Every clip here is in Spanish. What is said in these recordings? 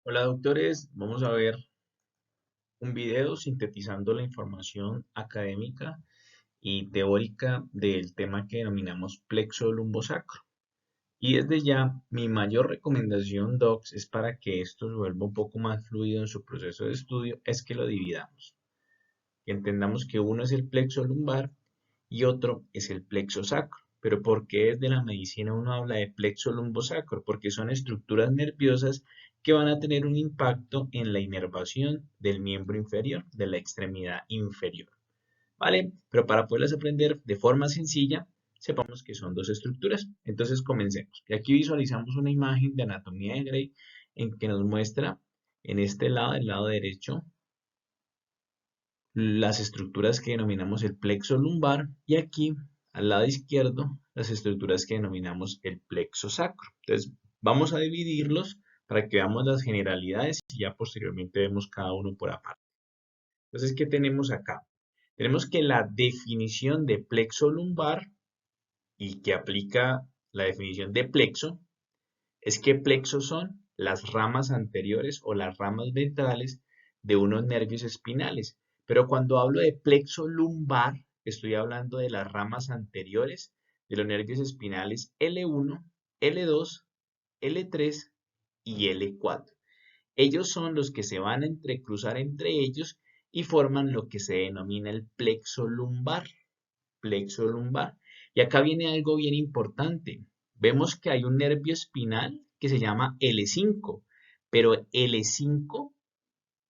Hola doctores, vamos a ver un video sintetizando la información académica y teórica del tema que denominamos plexo lumbosacro. Y desde ya, mi mayor recomendación, docs, es para que esto se vuelva un poco más fluido en su proceso de estudio, es que lo dividamos. Que entendamos que uno es el plexo lumbar y otro es el plexo sacro. Pero ¿por qué desde la medicina uno habla de plexo lumbosacro? Porque son estructuras nerviosas que van a tener un impacto en la inervación del miembro inferior, de la extremidad inferior. ¿Vale? Pero para poderlas aprender de forma sencilla, sepamos que son dos estructuras. Entonces comencemos. Y aquí visualizamos una imagen de anatomía de Gray en que nos muestra en este lado, el lado derecho, las estructuras que denominamos el plexo lumbar y aquí al lado izquierdo las estructuras que denominamos el plexo sacro. Entonces vamos a dividirlos para que veamos las generalidades y ya posteriormente vemos cada uno por aparte. Entonces, ¿qué tenemos acá? Tenemos que la definición de plexo lumbar y que aplica la definición de plexo es que plexos son las ramas anteriores o las ramas ventrales de unos nervios espinales. Pero cuando hablo de plexo lumbar, estoy hablando de las ramas anteriores de los nervios espinales L1, L2, L3 y L4. Ellos son los que se van a entrecruzar entre ellos y forman lo que se denomina el plexo lumbar. Plexo lumbar. Y acá viene algo bien importante. Vemos que hay un nervio espinal que se llama L5, pero L5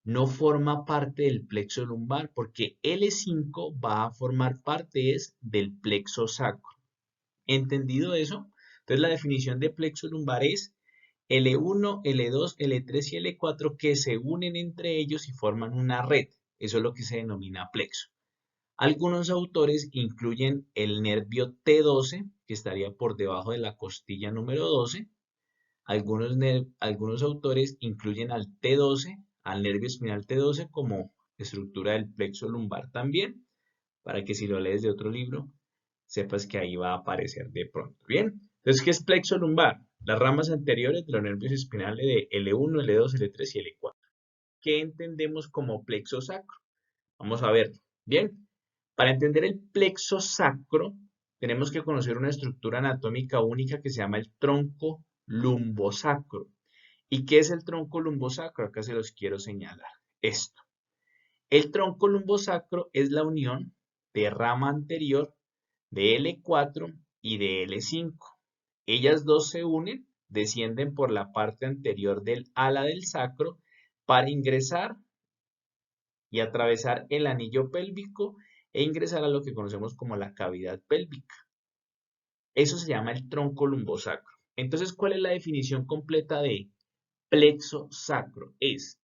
no forma parte del plexo lumbar porque L5 va a formar parte del plexo sacro. ¿Entendido eso? Entonces la definición de plexo lumbar es L1, L2, L3 y L4 que se unen entre ellos y forman una red. Eso es lo que se denomina plexo. Algunos autores incluyen el nervio T12, que estaría por debajo de la costilla número 12. Algunos autores incluyen al T12, al nervio espinal T12, como estructura del plexo lumbar también, para que si lo lees de otro libro, sepas que ahí va a aparecer de pronto. Bien, entonces, ¿qué es plexo lumbar? Las ramas anteriores de los nervios espinales de L1, L2, L3 y L4. ¿Qué entendemos como plexo sacro? Vamos a verlo. Bien, para entender el plexo sacro, tenemos que conocer una estructura anatómica única que se llama el tronco lumbosacro. ¿Y qué es el tronco lumbosacro? Acá se los quiero señalar. Esto. El tronco lumbosacro es la unión de rama anterior de L4 y de L5. Ellas dos se unen, descienden por la parte anterior del ala del sacro para ingresar y atravesar el anillo pélvico e ingresar a lo que conocemos como la cavidad pélvica. Eso se llama el tronco lumbosacro. Entonces, ¿cuál es la definición completa de plexo sacro? Es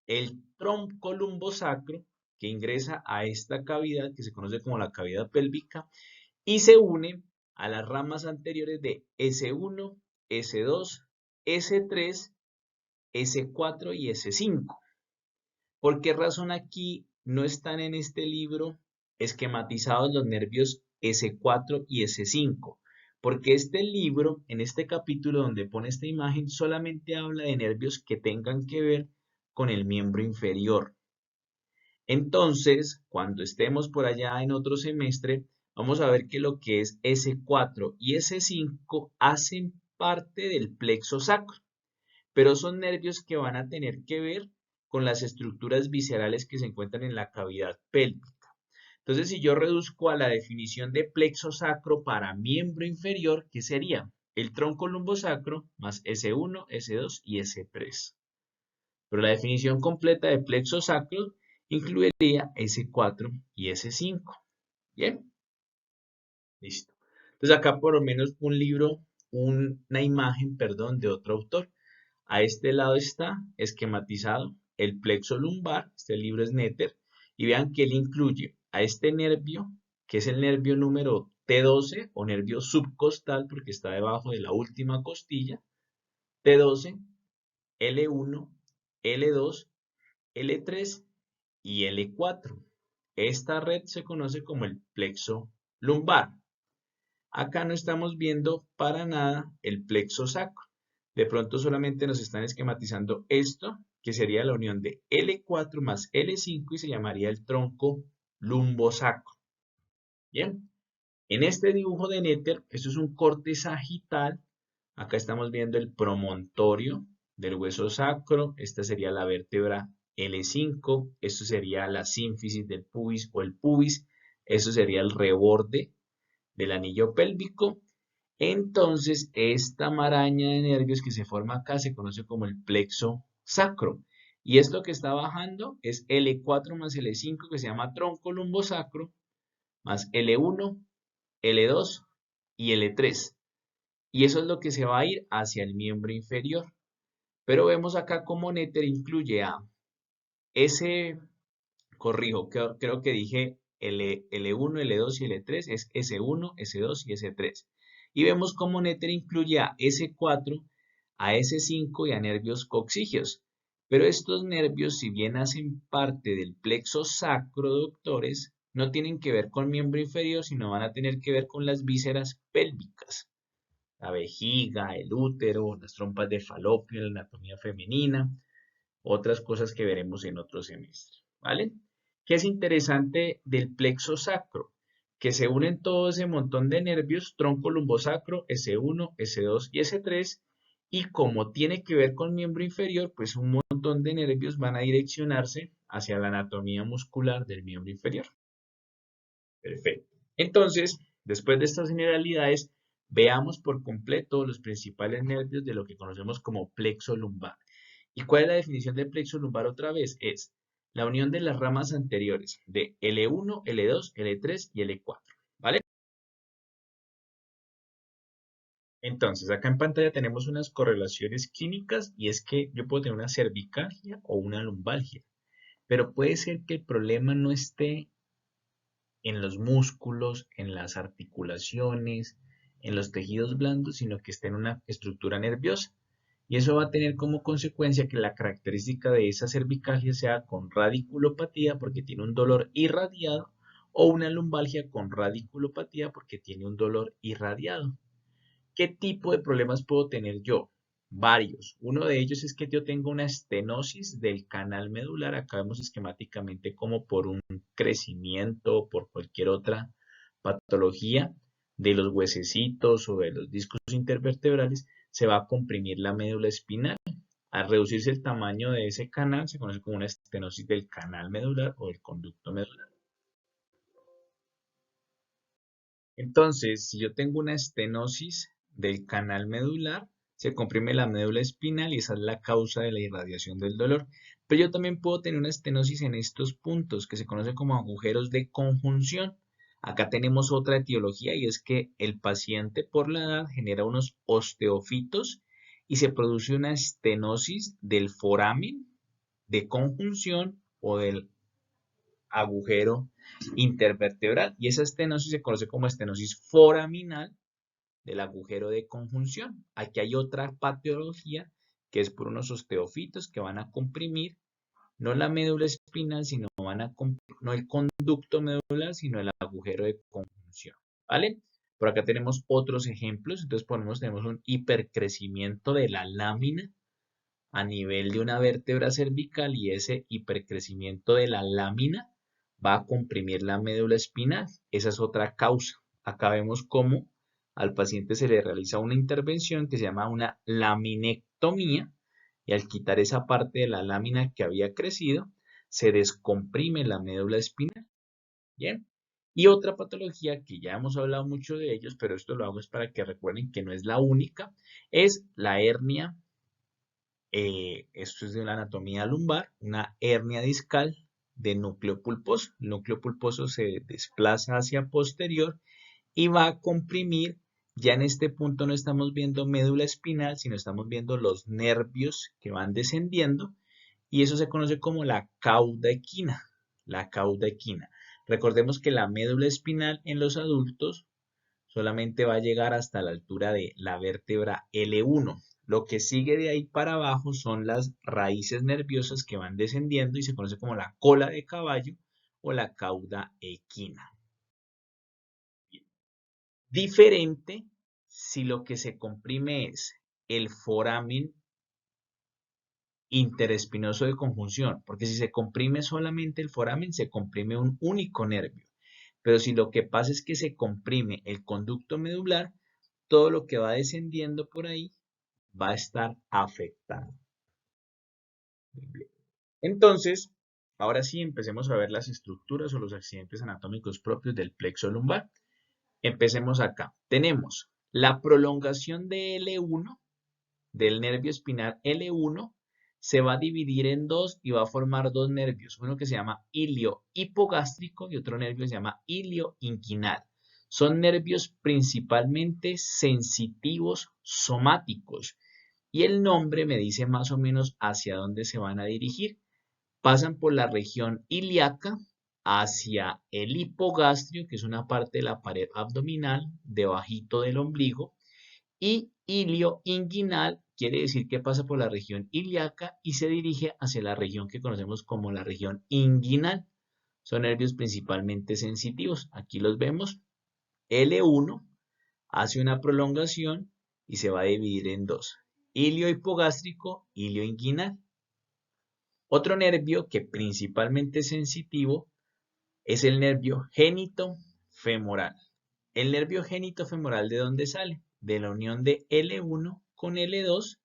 el tronco lumbosacro que ingresa a esta cavidad que se conoce como la cavidad pélvica y se une a las ramas anteriores de S1, S2, S3, S4 y S5. ¿Por qué razón aquí no están en este libro esquematizados los nervios S4 y S5? Porque este libro, en este capítulo donde pone esta imagen, solamente habla de nervios que tengan que ver con el miembro inferior. Entonces, cuando estemos por allá en otro semestre, vamos a ver que lo que es S4 y S5 hacen parte del plexo sacro, pero son nervios que van a tener que ver con las estructuras viscerales que se encuentran en la cavidad pélvica. Entonces, si yo reduzco a la definición de plexo sacro para miembro inferior, ¿qué sería? El tronco lumbosacro más S1, S2 y S3. Pero la definición completa de plexo sacro incluiría S4 y S5. Bien, listo. Entonces acá por lo menos un libro, una imagen, perdón, de otro autor. A este lado está esquematizado el plexo lumbar, este libro es Netter, y vean que él incluye a este nervio, que es el nervio número T12 o nervio subcostal, porque está debajo de la última costilla, T12, L1, L2, L3 y L4. Esta red se conoce como el plexo lumbar. Acá no estamos viendo para nada el plexo sacro. De pronto solamente nos están esquematizando esto, que sería la unión de L4 más L5 y se llamaría el tronco lumbosacro. Bien, en este dibujo de Netter, esto es un corte sagital. Acá estamos viendo el promontorio del hueso sacro. Esta sería la vértebra L5. Esto sería la sínfisis del pubis o el pubis. Esto sería el reborde del anillo pélvico. Entonces, esta maraña de nervios que se forma acá se conoce como el plexo sacro. Y esto que está bajando es L4 más L5, que se llama tronco lumbosacro, más L1, L2 y L3. Y eso es lo que se va a ir hacia el miembro inferior. Pero vemos acá como Netter incluye a ese, corrijo, creo que dije L1, L2 y L3, es S1, S2 y S3. Y vemos como Netter incluye a S4, a S5 y a nervios coxígeos. Pero estos nervios, si bien hacen parte del plexo sacro, doctores, no tienen que ver con miembro inferior, sino van a tener que ver con las vísceras pélvicas. La vejiga, el útero, las trompas de falopio, la anatomía femenina, otras cosas que veremos en otro semestre, ¿vale? ¿Qué es interesante del plexo sacro? Que se unen todo ese montón de nervios, tronco lumbosacro, S1, S2 y S3, y como tiene que ver con miembro inferior, pues un montón de nervios van a direccionarse hacia la anatomía muscular del miembro inferior. Perfecto. Entonces, después de estas generalidades, veamos por completo los principales nervios de lo que conocemos como plexo lumbar. ¿Y cuál es la definición de plexo lumbar otra vez? Es la unión de las ramas anteriores de L1, L2, L3 y L4. ¿Vale? Entonces, acá en pantalla tenemos unas correlaciones clínicas y es que yo puedo tener una cervicalgia o una lumbalgia, pero puede ser que el problema no esté en los músculos, en las articulaciones, en los tejidos blandos, sino que esté en una estructura nerviosa. Y eso va a tener como consecuencia que la característica de esa cervicalgia sea con radiculopatía porque tiene un dolor irradiado o una lumbalgia con radiculopatía porque tiene un dolor irradiado. ¿Qué tipo de problemas puedo tener yo? Varios. Uno de ellos es que yo tengo una estenosis del canal medular. Acá vemos esquemáticamente como por un crecimiento o por cualquier otra patología de los huesecitos o de los discos intervertebrales, se va a comprimir la médula espinal. Al reducirse el tamaño de ese canal, se conoce como una estenosis del canal medular o del conducto medular. Entonces, si yo tengo una estenosis del canal medular, se comprime la médula espinal y esa es la causa de la irradiación del dolor. Pero yo también puedo tener una estenosis en estos puntos que se conoce como agujeros de conjunción. Acá tenemos otra etiología y es que el paciente por la edad genera unos osteofitos y se produce una estenosis del foramen de conjunción o del agujero intervertebral. Y esa estenosis se conoce como estenosis foraminal del agujero de conjunción. Aquí hay otra patología que es por unos osteofitos que van a comprimir no la médula espinal, sino van a no el conducto medular, sino el agujero de conjunción. ¿Vale? Por acá tenemos otros ejemplos. Entonces tenemos un hipercrecimiento de la lámina a nivel de una vértebra cervical y ese hipercrecimiento de la lámina va a comprimir la médula espinal. Esa es otra causa. Acá vemos cómo al paciente se le realiza una intervención que se llama una laminectomía y al quitar esa parte de la lámina que había crecido, se descomprime la médula espinal. Bien. Y otra patología que ya hemos hablado mucho de ellos, pero esto lo hago es para que recuerden que no es la única, es la hernia. Esto es de la anatomía lumbar, una hernia discal de núcleo pulposo. El núcleo pulposo se desplaza hacia posterior y va a comprimir. Ya en este punto no estamos viendo médula espinal, sino estamos viendo los nervios que van descendiendo y eso se conoce como la cauda equina. La cauda equina. Recordemos que la médula espinal en los adultos solamente va a llegar hasta la altura de la vértebra L1. Lo que sigue de ahí para abajo son las raíces nerviosas que van descendiendo y se conoce como la cola de caballo o la cauda equina. Diferente si lo que se comprime es el foramen interespinoso de conjunción, porque si se comprime solamente el foramen, se comprime un único nervio. Pero si lo que pasa es que se comprime el conducto medular, todo lo que va descendiendo por ahí va a estar afectado. Entonces, ahora sí empecemos a ver las estructuras o los accidentes anatómicos propios del plexo lumbar. Empecemos acá. Tenemos la prolongación de L1, del nervio espinal L1, se va a dividir en dos y va a formar dos nervios. Uno que se llama ilio hipogástrico y otro nervio que se llama ilio inguinal. Son nervios principalmente sensitivos somáticos. Y el nombre me dice más o menos hacia dónde se van a dirigir. Pasan por la región ilíaca hacia el hipogastrio, que es una parte de la pared abdominal, debajito del ombligo, y ilio-inguinal quiere decir que pasa por la región ilíaca y se dirige hacia la región que conocemos como la región inguinal. Son nervios principalmente sensitivos. Aquí los vemos. L1 hace una prolongación y se va a dividir en dos. Ilio hipogástrico, ilio inguinal. Otro nervio que principalmente es sensitivo es el nervio génito femoral. El nervio génito femoral, ¿de dónde sale? De la unión de L1 con L2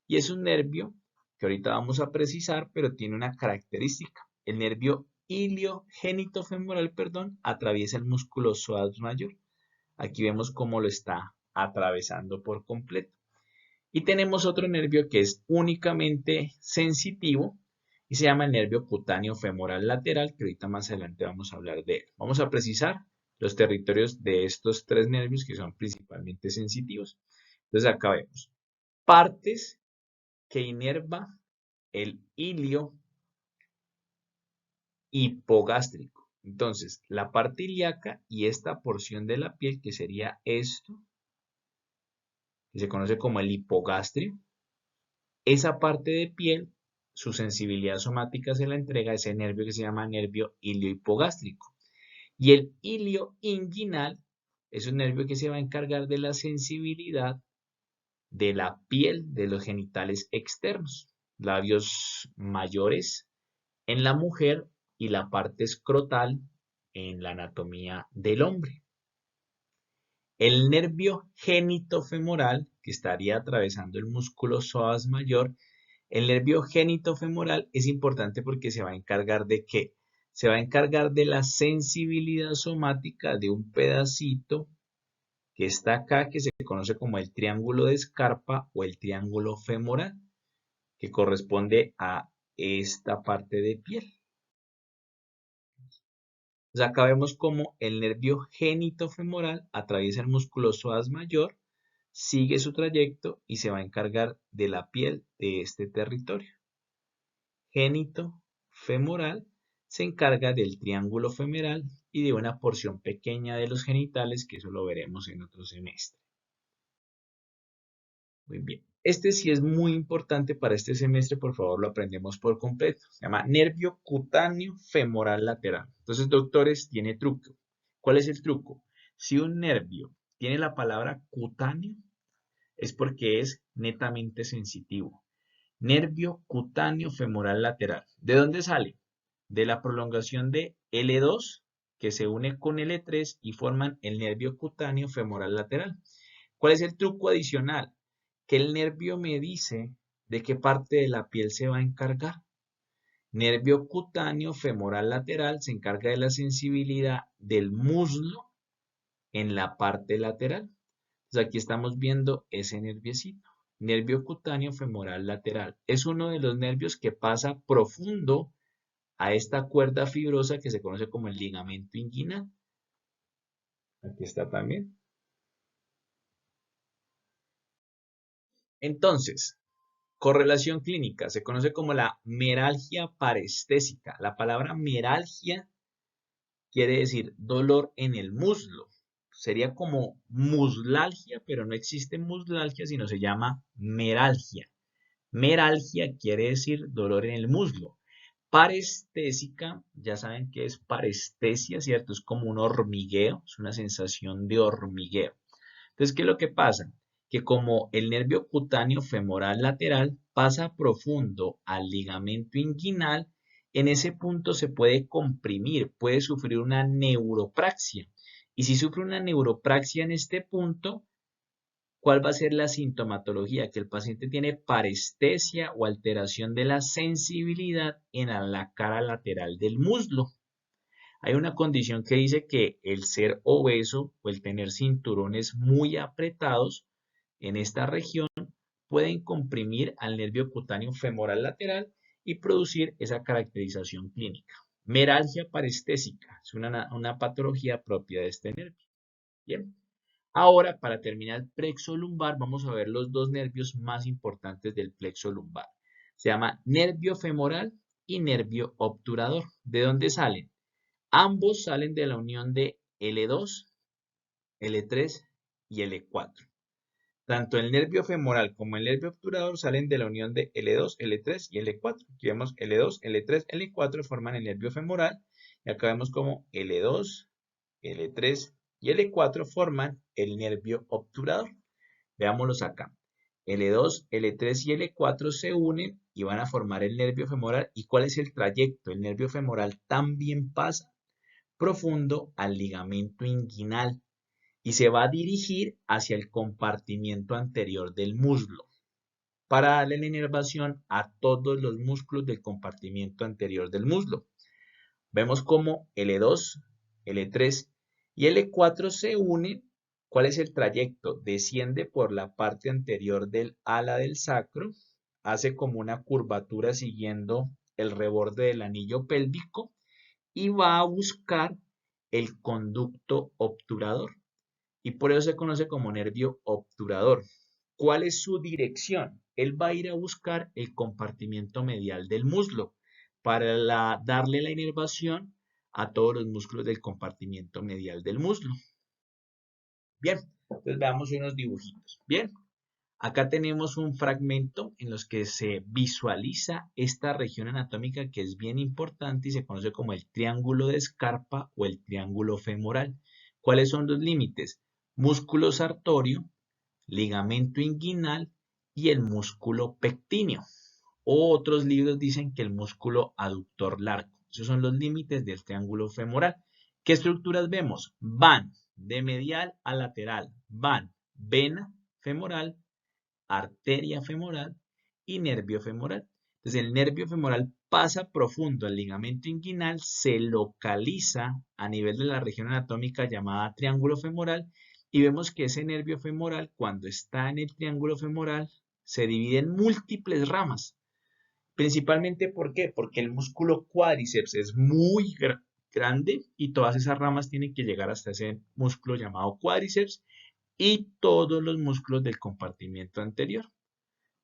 y es un nervio que ahorita vamos a precisar, pero tiene una característica. El nervio iliogénito femoral, perdón, atraviesa el músculo psoas mayor. Aquí vemos cómo lo está atravesando por completo. Y tenemos otro nervio que es únicamente sensitivo y se llama el nervio cutáneo femoral lateral, que ahorita más adelante vamos a hablar de él. Vamos a precisar los territorios de estos tres nervios que son principalmente sensitivos. Entonces acá vemos partes que inerva el ilio hipogástrico. Entonces, la parte ilíaca y esta porción de la piel, que sería esto, que se conoce como el hipogastrio, esa parte de piel, su sensibilidad somática se la entrega a ese nervio que se llama nervio iliohipogástrico. Y el ilio inguinal es un nervio que se va a encargar de la sensibilidad de la piel de los genitales externos, labios mayores en la mujer y la parte escrotal en la anatomía del hombre. El nervio genitofemoral, que estaría atravesando el músculo psoas mayor, el nervio genitofemoral es importante porque se va a encargar de ¿qué? Se va a encargar de la sensibilidad somática de un pedacito que está acá, que se conoce como el triángulo de Scarpa o el triángulo femoral, que corresponde a esta parte de piel. Entonces acá vemos cómo el nervio genitofemoral atraviesa el músculo psoas mayor, sigue su trayecto y se va a encargar de la piel de este territorio. Genitofemoral se encarga del triángulo femoral y de una porción pequeña de los genitales, que eso lo veremos en otro semestre. Muy bien. Este sí es muy importante para este semestre, por favor lo aprendemos por completo. Se llama nervio cutáneo femoral lateral. Entonces, doctores, tiene truco. ¿Cuál es el truco? Si un nervio tiene la palabra cutáneo, es porque es netamente sensitivo. Nervio cutáneo femoral lateral. ¿De dónde sale? De la prolongación de L2 que se une con L3 y forman el nervio cutáneo femoral lateral. ¿Cuál es el truco adicional? Que el nervio me dice de qué parte de la piel se va a encargar. Nervio cutáneo femoral lateral se encarga de la sensibilidad del muslo en la parte lateral. Entonces aquí estamos viendo ese nerviecito. Nervio cutáneo femoral lateral. Es uno de los nervios que pasa profundo a esta cuerda fibrosa que se conoce como el ligamento inguinal. Aquí está también. Entonces, correlación clínica se conoce como la meralgia parestésica. La palabra meralgia quiere decir dolor en el muslo. Sería como muslalgia, pero no existe muslalgia, sino se llama meralgia. Meralgia quiere decir dolor en el muslo. Parestésica, ya saben qué es parestesia, ¿cierto? Es como un hormigueo, es una sensación de hormigueo. Entonces, ¿qué es lo que pasa? que como el nervio cutáneo femoral lateral pasa profundo al ligamento inguinal, en ese punto se puede comprimir, puede sufrir una neuropraxia. Y si sufre una neuropraxia en este punto, ¿cuál va a ser la sintomatología? Que el paciente tiene parestesia o alteración de la sensibilidad en la cara lateral del muslo. Hay una condición que dice que el ser obeso o el tener cinturones muy apretados en esta región pueden comprimir al nervio cutáneo femoral lateral y producir esa caracterización clínica. Meralgia parestésica es una patología propia de este nervio. Bien. Ahora, para terminar el plexo lumbar, vamos a ver los dos nervios más importantes del plexo lumbar. Se llama nervio femoral y nervio obturador. ¿De dónde salen? Ambos salen de la unión de L2, L3 y L4. Tanto el nervio femoral como el nervio obturador salen de la unión de L2, L3 y L4. Aquí vemos L2, L3, L4 forman el nervio femoral. Y acá vemos como L2, L3 y L4 forman el nervio obturador. Veámoslos acá. L2, L3 y L4 se unen y van a formar el nervio femoral. ¿Y cuál es el trayecto? El nervio femoral también pasa profundo al ligamento inguinal y se va a dirigir hacia el compartimiento anterior del muslo para darle la inervación a todos los músculos del compartimiento anterior del muslo. Vemos cómo L2, L3 y L4 se unen. ¿Cuál es el trayecto? Desciende por la parte anterior del ala del sacro, hace como una curvatura siguiendo el reborde del anillo pélvico y va a buscar el conducto obturador. Y por eso se conoce como nervio obturador. ¿Cuál es su dirección? Él va a ir a buscar el compartimiento medial del muslo para darle la inervación a todos los músculos del compartimiento medial del muslo. Bien, entonces veamos unos dibujitos. Bien, acá tenemos un fragmento en los que se visualiza esta región anatómica que es bien importante y se conoce como el triángulo de Scarpa o el triángulo femoral. ¿Cuáles son los límites? Músculo sartorio, ligamento inguinal y el músculo pectíneo. Otros libros dicen que el músculo aductor largo. Esos son los límites del triángulo femoral. ¿Qué estructuras vemos? Van de medial a lateral. Van vena femoral, arteria femoral y nervio femoral. Entonces el nervio femoral pasa profundo al ligamento inguinal, se localiza a nivel de la región anatómica llamada triángulo femoral y vemos que ese nervio femoral cuando está en el triángulo femoral se divide en múltiples ramas. Principalmente, ¿por qué? Porque el músculo cuádriceps es muy grande y todas esas ramas tienen que llegar hasta ese músculo llamado cuádriceps y todos los músculos del compartimiento anterior.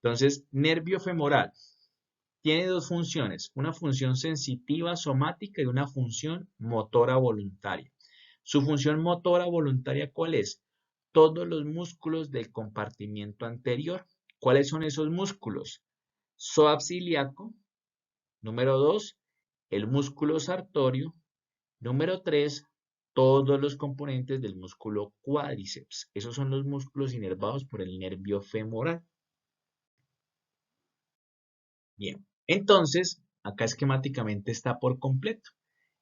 Entonces, nervio femoral tiene dos funciones, una función sensitiva somática y una función motora voluntaria. Su función motora voluntaria, ¿cuál es? Todos los músculos del compartimiento anterior. ¿Cuáles son esos músculos? Psoas ilíaco, número 2, el músculo sartorio, número 3, todos los componentes del músculo cuádriceps. Esos son los músculos inervados por el nervio femoral. Bien, entonces, acá esquemáticamente está por completo.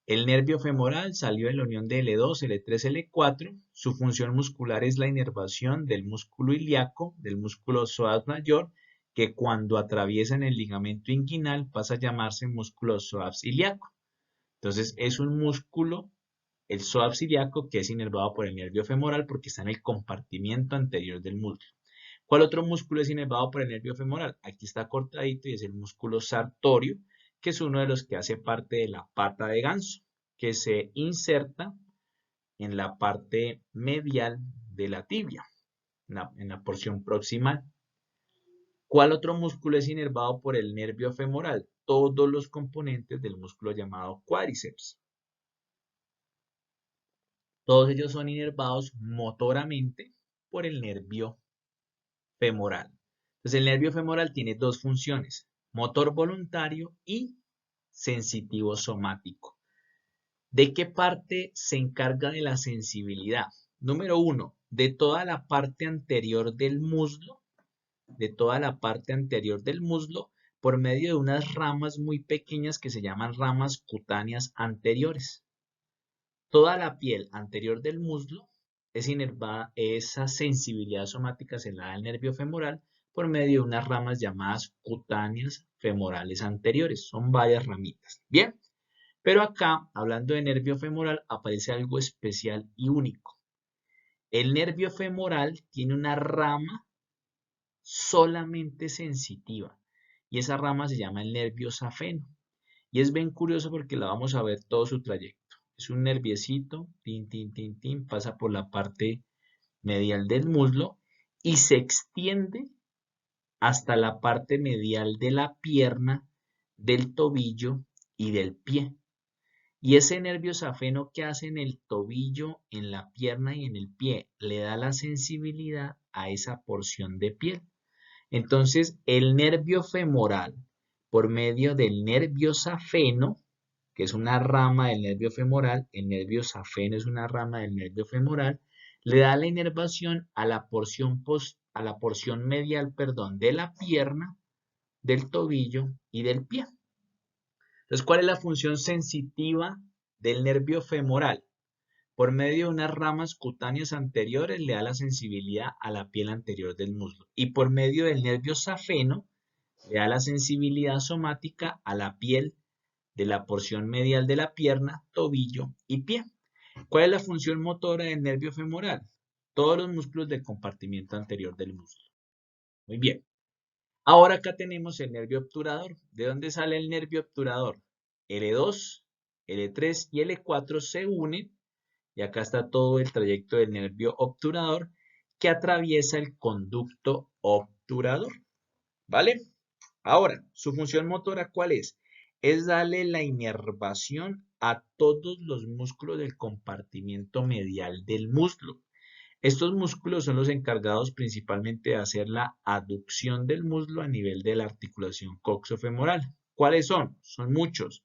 El nervio femoral salió en la unión de L2, L3, L4. Su función muscular es la inervación del músculo ilíaco, del músculo psoas mayor, que cuando atraviesa en el ligamento inguinal pasa a llamarse músculo psoas ilíaco. Entonces es un músculo, el psoas ilíaco, que es inervado por el nervio femoral porque está en el compartimiento anterior del muslo. ¿Cuál otro músculo es inervado por el nervio femoral? Aquí está cortadito y es el músculo sartorio, que es uno de los que hace parte de la pata de ganso, que se inserta en la parte medial de la tibia, en la porción proximal. ¿Cuál otro músculo es inervado por el nervio femoral? Todos los componentes del músculo llamado cuádriceps. Todos ellos son inervados motoramente por el nervio femoral. Entonces el nervio femoral tiene dos funciones, motor voluntario y sensitivo somático. ¿De qué parte se encarga de la sensibilidad? Número 1, de toda la parte anterior del muslo, por medio de unas ramas muy pequeñas que se llaman ramas cutáneas anteriores. Toda la piel anterior del muslo es inervada, esa sensibilidad somática se la da al nervio femoral por medio de unas ramas llamadas cutáneas femorales anteriores. Son varias ramitas. Bien, pero acá, hablando de nervio femoral, aparece algo especial y único. El nervio femoral tiene una rama solamente sensitiva y esa rama se llama el nervio safeno. Y es bien curioso porque la vamos a ver todo su trayecto. Es un nerviecito, tin, tin, tin, tin, pasa por la parte medial del muslo y se extiende hasta la parte medial de la pierna, del tobillo y del pie. Y ese nervio safeno que hace en el tobillo, en la pierna y en el pie, le da la sensibilidad a esa porción de piel. Entonces, el nervio femoral, por medio del nervio safeno, que es una rama del nervio femoral, el nervio safeno es una rama del nervio femoral, le da la inervación a la porción medial, de la pierna, del tobillo y del pie. Entonces, ¿cuál es la función sensitiva del nervio femoral? Por medio de unas ramas cutáneas anteriores le da la sensibilidad a la piel anterior del muslo. Y por medio del nervio safeno le da la sensibilidad somática a la piel de la porción medial de la pierna, tobillo y pie. ¿Cuál es la función motora del nervio femoral? Todos los músculos del compartimiento anterior del muslo. Muy bien. Ahora acá tenemos el nervio obturador. ¿De dónde sale el nervio obturador? L2, L3 y L4 se unen y acá está todo el trayecto del nervio obturador que atraviesa el conducto obturador. ¿Vale? Ahora, su función motora, ¿cuál es? Es darle la inervación a todos los músculos del compartimiento medial del muslo. Estos músculos son los encargados principalmente de hacer la aducción del muslo a nivel de la articulación coxofemoral. ¿Cuáles son? Son muchos.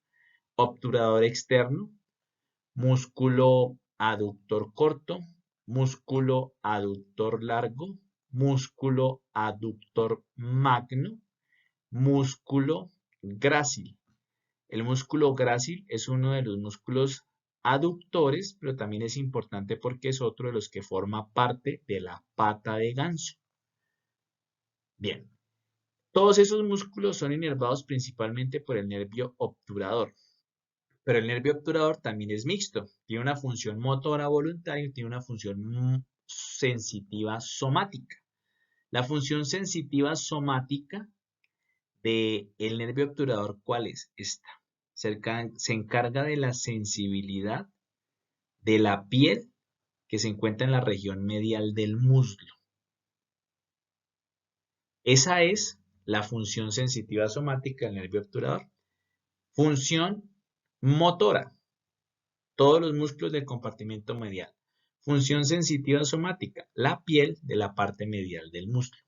Obturador externo, músculo aductor corto, músculo aductor largo, músculo aductor magno, músculo grácil. El músculo grácil es uno de los músculos aductores, pero también es importante porque es otro de los que forma parte de la pata de ganso. Bien, todos esos músculos son inervados principalmente por el nervio obturador. Pero el nervio obturador también es mixto. Tiene una función motora voluntaria y tiene una función sensitiva somática. La función sensitiva somática del nervio obturador, ¿cuál es? Esta. Se encarga de la sensibilidad de la piel que se encuentra en la región medial del muslo. Esa es la función sensitiva somática del nervio obturador. Función motora. Todos los músculos del compartimento medial. Función sensitiva somática, la piel de la parte medial del muslo.